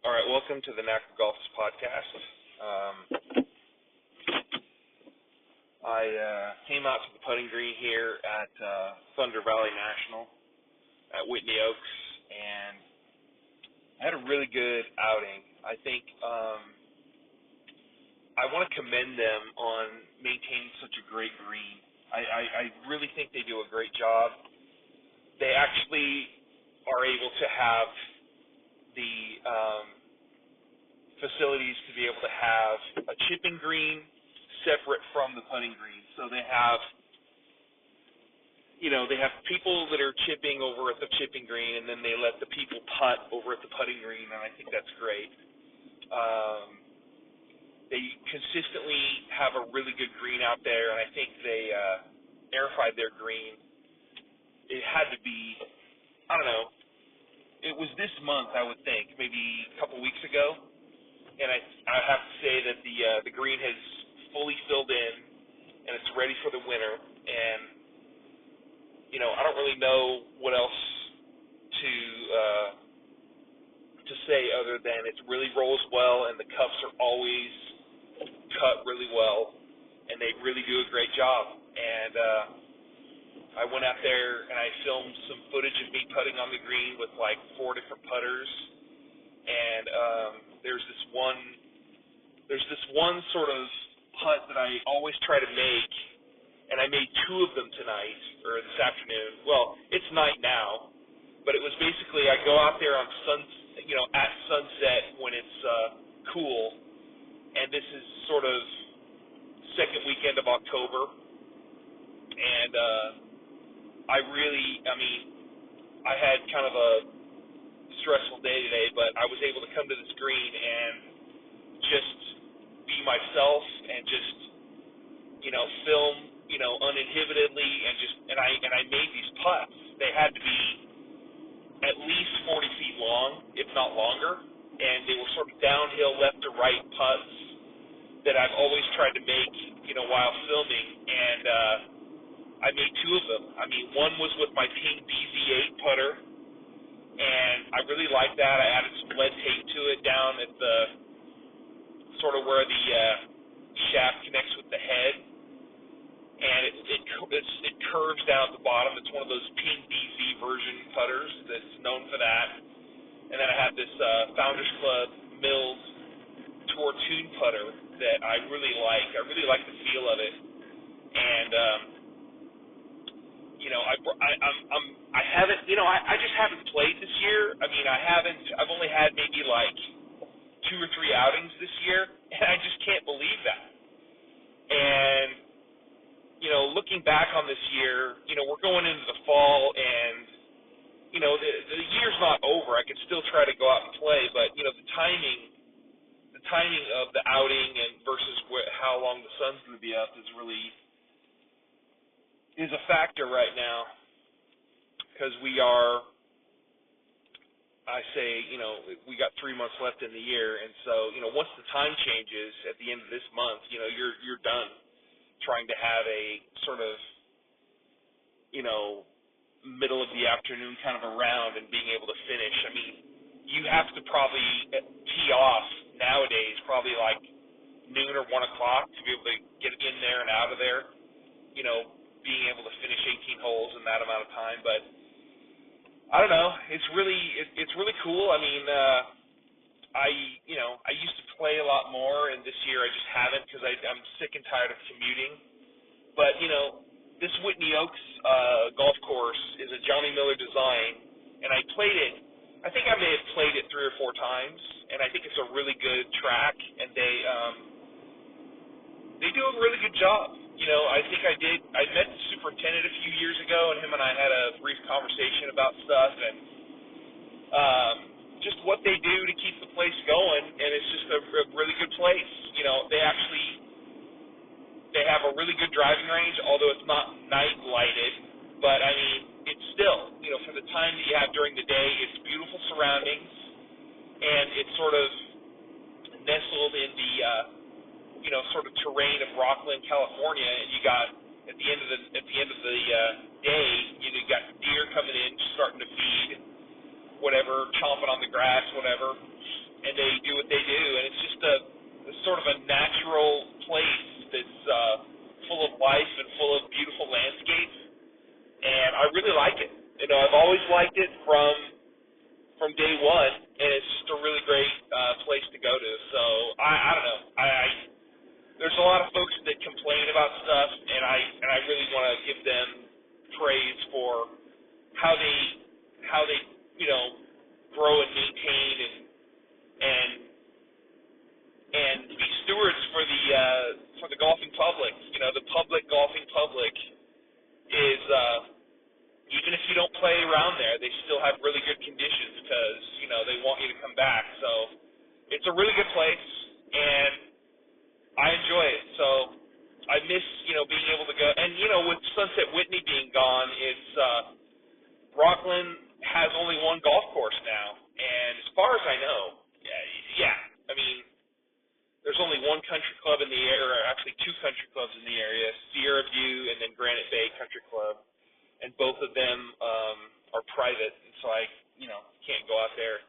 All right, welcome to the Knack of Golf's podcast. I came out to the putting green here at Thunder Valley National at Whitney Oaks, and I had a really good outing. I think I want to commend them on maintaining such a great green. I really think they do a great job. They actually are able to have the facilities to be able to have a chipping green separate from the putting green. So they have, they have people that are chipping over at the chipping green, and then they let the people putt over at the putting green, and I think that's great. They consistently have a really good green out there, and I think they aerified their green. It had to be, I don't know, it was this month, I would think, maybe a couple weeks ago. And I have to say that the green has fully filled in, and it's ready for the winter. And I don't really know what else to say other than it really rolls well, and the cups are always cut really well, and they really do a great job. And I went out there and I filmed some footage of me putting on the green with like 4 different putters. And there's this one sort of putt that I always try to make, and I made 2 of them tonight, or this afternoon. Well, it's night now, but it was basically I go out there on at sunset when it's cool, and this is sort of second weekend of October, and I had kind of a stressful day today, but I was able to come to this green and just be myself and just film uninhibitedly and I made these putts. They had to be at least 40 feet long, if not longer, and they were sort of downhill left to right putts that I've always tried to make while filming, and I made 2 of them. One was with my Ping BZ8 putter, and I really like that. I added some lead tape to it down at the sort of where the shaft connects with the head, and it curves down at the bottom. It's one of those Ping BZ version putters that's known for that. And then I have this Founders Club milled Tour Tune putter that I really like. I really like the feel of it, and I haven't, I just haven't played this year. I've only had maybe like 2 or 3 outings this year, and I just can't believe that. And, looking back on this year, we're going into the fall, and, the year's not over. I could still try to go out and play, but, the timing of the outing and versus how long the sun's going to be up is a factor right now, because we got 3 months left in the year, and so, once the time changes at the end of this month, you're done trying to have a sort of, middle of the afternoon kind of a round and being able to finish. You have to probably tee off nowadays probably like noon or 1 o'clock to be able to get in there and out of there, being able to finish 18 holes in that amount of time. But I don't know. It's really cool. I used to play a lot more, and this year I just haven't because I'm sick and tired of commuting. But this Whitney Oaks golf course is a Johnny Miller design, and I played it. I think I may have played it 3 or 4 times, and I think it's a really good track, and they do a really good job. I think I met the superintendent a few years ago, and him and I had a brief conversation about stuff, and just what they do to keep the place going, and it's just a really good place. They have a really good driving range, although it's not night lighted, but it's still, for the time that you have during the day, it's beautiful surroundings, and it's sort of nestled in the sort of terrain of Rockland, California, and you got at the end of the day, you got deer coming in, starting to feed, whatever, chomping on the grass, whatever, and they do what they do, and it's just a sort of a natural place that's full of life and full of beautiful landscapes, and I really like it. You know, I've always liked it from day one, and it's just a really great place to go to. So I don't know. I there's a lot of folks that complain about stuff, and I really want to give them praise for how they you know grow and maintain and and be stewards for the golfing public. You know, the golfing public is even if you don't play around there, they still have really good conditions because you know they want you to come back. So it's a really good place, and I enjoy it. So I miss being able to go. And with Sunset Whitney being gone, it's Rockland has only one golf course now, and as far as I know, yeah, I mean, there's only one country club in the area, or actually two country clubs in the area, Sierra View and then Granite Bay Country Club, and both of them are private, and so I can't go out there.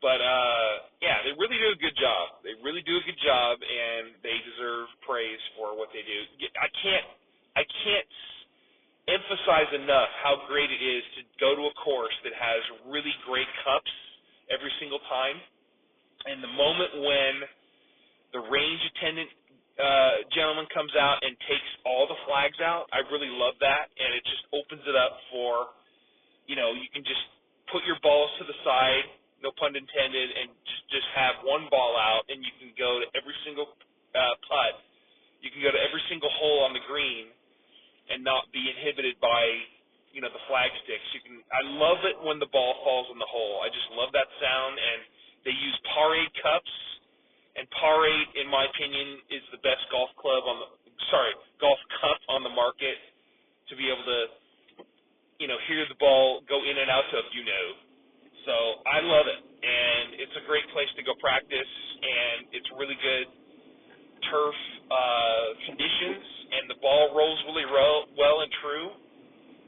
But yeah, they really do a good job. They really do a good job, and they deserve praise for what they do. I can't emphasize enough how great it is to go to a course that has really great cups every single time. And the moment when the range attendant gentleman comes out and takes all the flags out, I really love that, and it just opens it up for, you can just put your balls to the side, no pun intended, and just have one ball out, and you can go to every single putt. You can go to every single hole on the green and not be inhibited by, the flag sticks. I love it when the ball falls in the hole. I just love that sound, and they use Parade cups, and Parade, in my opinion, is the best golf cup on the market to be able to, hear the ball go in and out of, So I love it, and it's a great place to go practice, and it's really good turf conditions, and the ball rolls really well and true,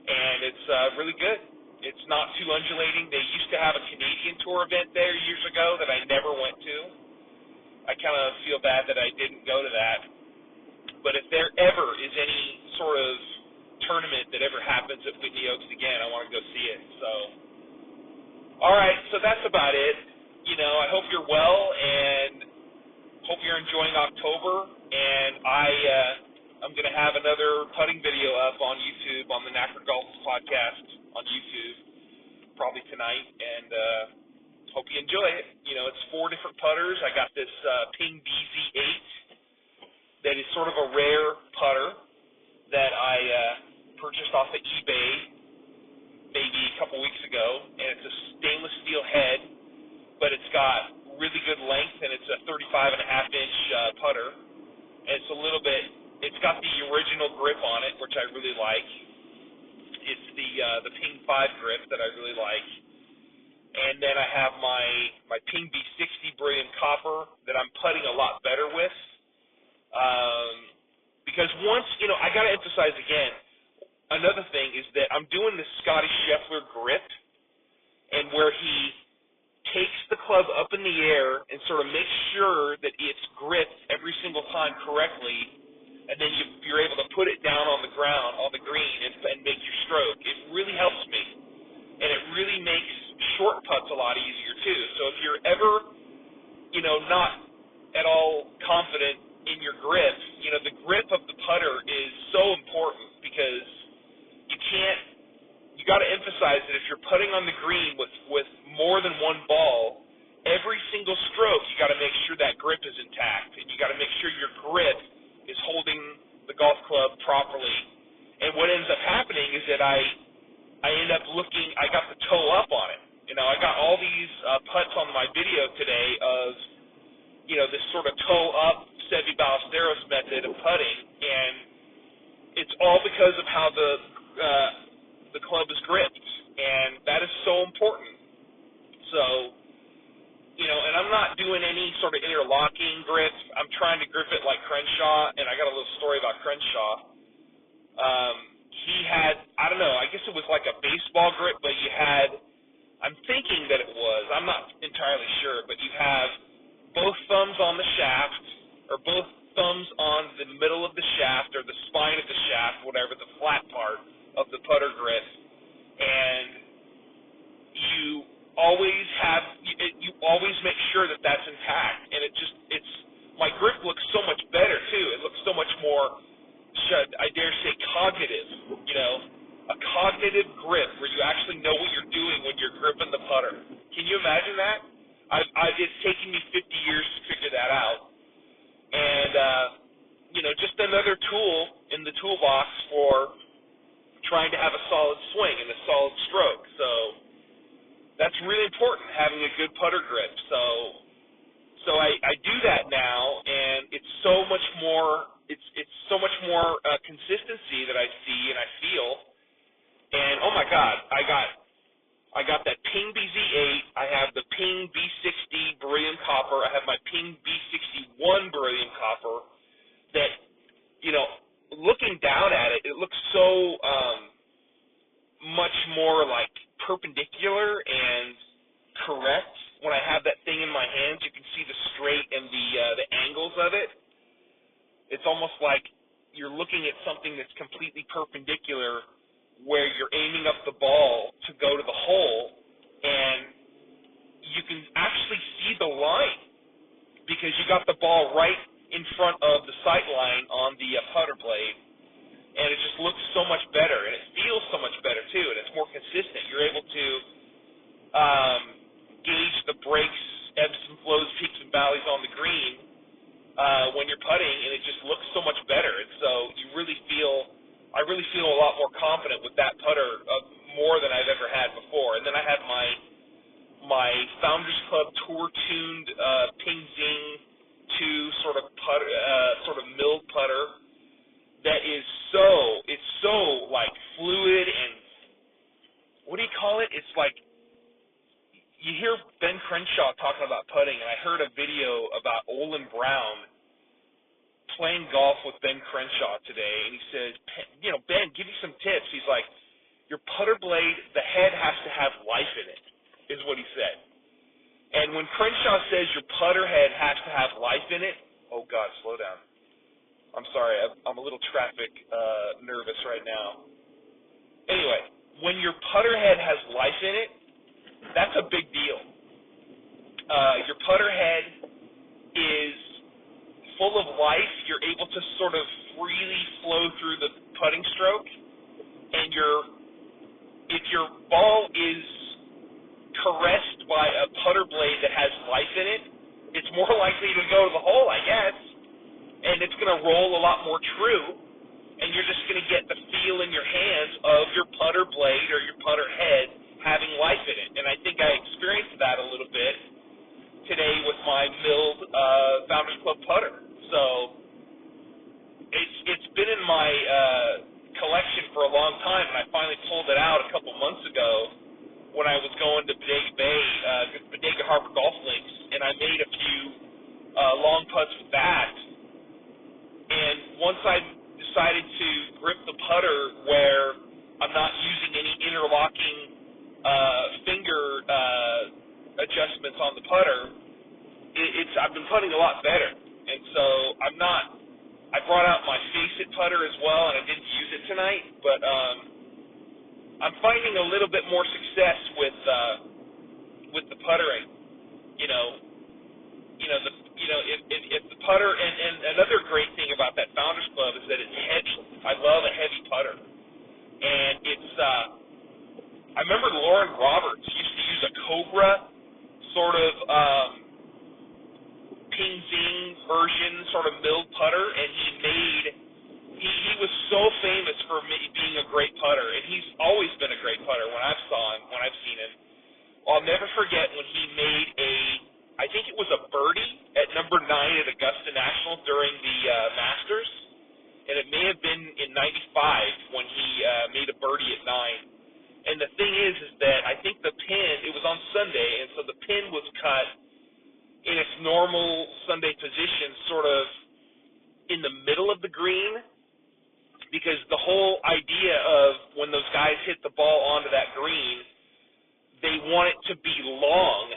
and it's really good. It's not too undulating. They used to have a Canadian Tour event there years ago that I never went to. I kind of feel bad that I didn't go to that. But if there ever is any sort of tournament that ever happens at Whitney Oaks again, I want to go see it. So, all right, so that's about it. I hope you're well, and hope you're enjoying October, and I'm going to have another putting video up on YouTube, on the Knacker Golf Podcast on YouTube, probably tonight, and hope you enjoy it. It's 4 different putters. I got this Ping BZ8 that is sort of a rare putter that I purchased off of eBay maybe a couple weeks ago, and it's a stainless steel head, but it's got really good length, and it's a 35.5-inch putter. And it's got the original grip on it, which I really like. It's the Ping 5 grip that I really like. And then I have my Ping B60 Brilliant Copper that I'm putting a lot better with. Because once, I got to emphasize again, another thing is that I'm doing the Scotty Scheffler grip, and where he takes the club up in the air and sort of makes sure that it's gripped every single time correctly, and then you're able to put it down on the ground, on the green, and make your stroke. It really helps me, and it really makes short putts a lot easier too. So if you're ever, not at all confident in your grip, the grip of the putter is so important, because you got to emphasize that if you're putting on the green with more than one ball, every single stroke you got to make sure that grip is intact, and you got to make sure your grip is holding the golf club properly. And what ends up happening is that I end up I got the toe up on it. I got all these putts on my video today of this sort of toe up Seve Ballesteros method of putting, and it's all because of how the club is gripped, and that is so important. So, and I'm not doing any sort of interlocking grip. I'm trying to grip it like Crenshaw, and I got a little story about Crenshaw. He had, I don't know, I guess it was like a baseball grip, but I'm thinking that it was, I'm not entirely sure, but you have both thumbs on the shaft, or both thumbs on the middle of the shaft, or the spine of the shaft, whatever, the flat part of the putter grip, and you always make sure that that's intact, and it's my grip looks so much better too. It looks so much more, I dare say, cognitive. A cognitive grip where you actually know what you're doing when you're gripping the putter. Can you imagine that? It's taken me 50 years to figure that out, and just another tool in the toolbox for trying to have a solid swing and a solid stroke. So that's really important, having a good putter grip. So I do that now, and it's so much more. It's so much more consistency that I see and I feel. And oh my God, I got that Ping BZ8. I have the Ping B60 beryllium copper. I have my Ping B61 beryllium copper. That looking down at it, it looks so much more like perpendicular and correct. When I have that thing in my hands, you can see the straight and the angles of it. It's almost like you're looking at something that's completely perpendicular, where you're aiming up the ball to go to the hole, and you can actually see the line because you got the ball right in front of the sight line on the putter blade, and it just looks so much better, and it feels so much better too, and it's more consistent. You're able to gauge the breaks, ebbs and flows, peaks and valleys on the green when you're putting, and it just looks so much better. And so I really feel a lot more confident with that putter, more than I've ever had before. And then I have my Founders Club Tour tuned Ping Zing 2 sort of putter, sort of milled putter that is so like fluid, and what do you call it? It's like, you hear Ben Crenshaw talking about putting, and I heard a video about Olin Brown playing golf with Ben Crenshaw today, and he says, Ben, give me some tips. He's like, your putter blade, the head has to have life in it, is what he said. And when Crenshaw says your putter head has to have life in it, oh God, slow down. I'm sorry, I'm a little traffic nervous right now. Anyway, when your putter head has life in it, that's a big deal. Your putter head is full of life. You're able to sort of freely flow through the putting stroke, and if your ball is caressed by a putter blade that has life in it, it's more likely to go to the hole, I guess, and it's going to roll a lot more true, and you're just going to get the feel in your hands of your putter blade or your putter head having life in it. And I think I experienced that a little bit today with my milled Founders Club putter. So it's been in my collection for a long time, and I finally pulled it out a couple months ago when I was going to Bodega Harbor Golf Links, and I made a few long putts with that. And once I decided to grip the putter where I'm not using any interlocking finger adjustments on the putter, I've been putting a lot better. And so I brought out my Face-It putter as well, and I didn't use it tonight, but I'm finding a little bit more success with the puttering. If the putter, and another great thing about that Founders Club is that it's heavy. I love a heavy putter, and it's I remember Lauren Roberts used to use a Cobra sort of Ping Zing version, sort of milled putter, and he was so famous for being a great putter, and he's always been a great putter when I've seen him. I'll never forget when he made I think it was a birdie at number 9 at Augusta National during the Masters, and it may have been in '95 when he made a birdie at 9. And the thing is that I think the pin, it was on Sunday, and so the pin was cut in its normal Sunday position, sort of in the middle of the green, because the whole idea of when those guys hit the ball onto that green, they want it to be long.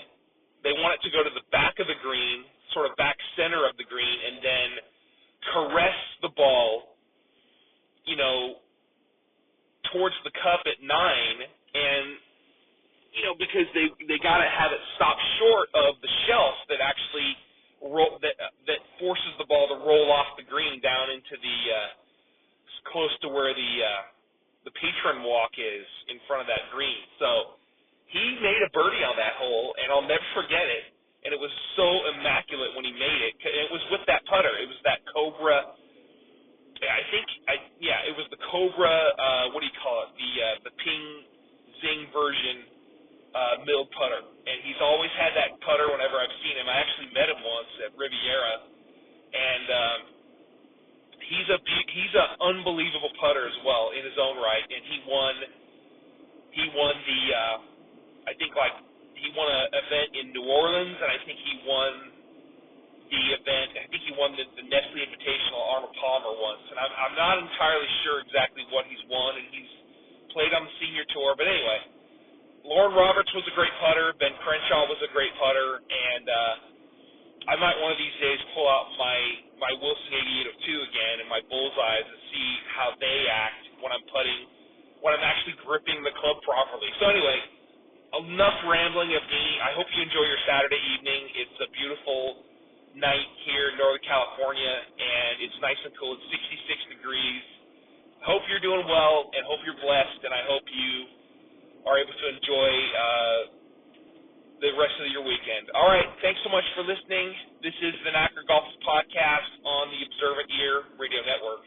They want it to go to the back of the green and because they got to have it stop short of the shelf that actually that forces the ball to roll off the green down into the close to where the patron walk is in front of that green. So he made a birdie on that hole, and I'll never forget it. And it was so immaculate when he made it. It was with that putter. It was that Cobra. It was the Cobra. What do you call it? The Ping Zing version milled putter. And he's always had that putter whenever I've seen him. I actually met him once at Riviera, and he's an unbelievable putter as well in his own right. And he won the he won an event in New Orleans, and I think he won the Nestle Invitational Arnold Palmer once. And I'm not entirely sure exactly what he's won, and he's played on the senior tour. But anyway, Lauren Roberts was a great putter. Ben Crenshaw was a great putter, and I might one of these days pull out my Wilson 8802 again and my bullseyes and see how they act when I'm putting, when I'm actually gripping the club properly. So anyway, enough rambling of me. I hope you enjoy your Saturday evening. It's a beautiful night here in Northern California, and it's nice and cool. It's 66 degrees. Hope you're doing well, and hope you're blessed, and I hope you are able to enjoy the rest of your weekend. All right, thanks so much for listening. This is the Knacker Golf Podcast on the Observant Ear Radio Network.